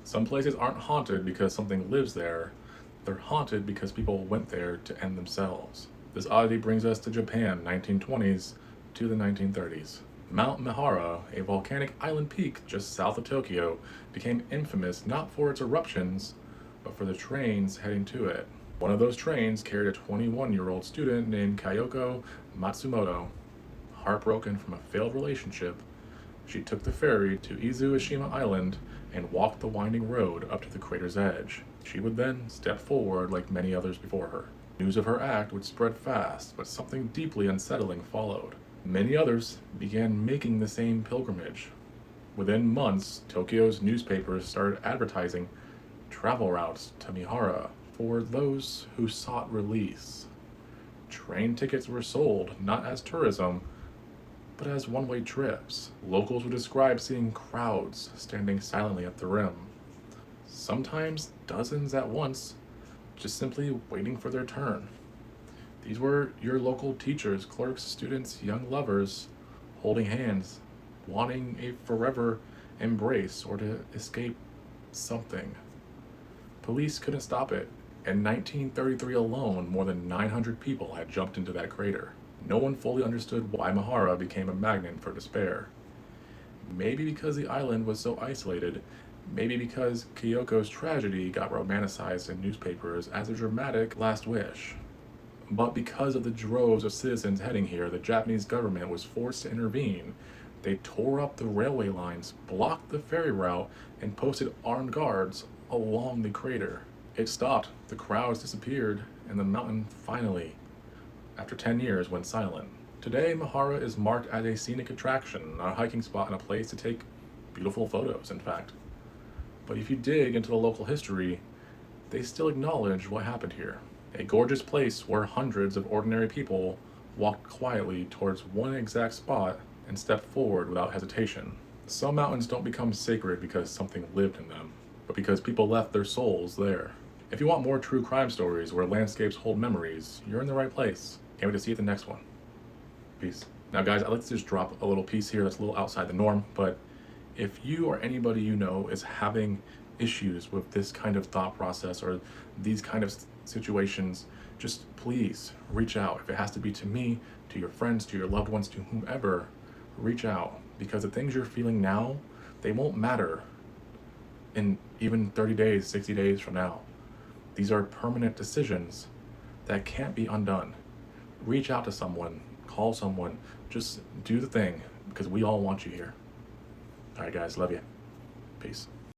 Some places aren't haunted because something lives there, they're haunted because people went there to end themselves. This oddity brings us to Japan, 1920s to the 1930s. Mount Mihara, a volcanic island peak just south of Tokyo, became infamous not for its eruptions, but for the trains heading to it. One of those trains carried a 21-year-old student named Kyoko Matsumoto. Heartbroken from a failed relationship, she took the ferry to Izushima Island and walked the winding road up to the crater's edge. She would then step forward like many others before her. News of her act would spread fast, but something deeply unsettling followed. Many others began making the same pilgrimage. Within months, Tokyo's newspapers started advertising travel routes to Mihara for those who sought release. Train tickets were sold not as tourism, but as one-way trips. Locals would describe seeing crowds standing silently at the rim, sometimes dozens at once, just simply waiting for their turn. These were your local teachers, clerks, students, young lovers, holding hands, wanting a forever embrace or to escape something. Police couldn't stop it. In 1933 alone, more than 900 people had jumped into that crater. No one fully understood why Mihara became a magnet for despair. Maybe because the island was so isolated, maybe because Kyoko's tragedy got romanticized in newspapers as a dramatic last wish. But because of the droves of citizens heading here, the Japanese government was forced to intervene. They tore up the railway lines, blocked the ferry route, and posted armed guards along the crater. It stopped, the crowds disappeared, and the mountain finally, after 10 years, went silent. Today, Mihara is marked as a scenic attraction, a hiking spot, and a place to take beautiful photos, in fact. But if you dig into the local history, they still acknowledge what happened here. A gorgeous place where hundreds of ordinary people walked quietly towards one exact spot and stepped forward without hesitation. Some mountains don't become sacred because something lived in them, but because people left their souls there. If you want more true crime stories where landscapes hold memories, you're in the right place. Can't wait to see you at the next one. Peace. Now guys, I'd like to just drop a little piece here that's a little outside the norm, but if you or anybody you know is having issues with this kind of thought process or these kind of situations, just please reach out. If it has to be to me, to your friends, to your loved ones, to whomever, reach out. Because the things you're feeling now, they won't matter in even 30 days, 60 days from now. These are permanent decisions that can't be undone. Reach out to someone, call someone, just do the thing, because we all want you here. All right, guys, love you. Peace.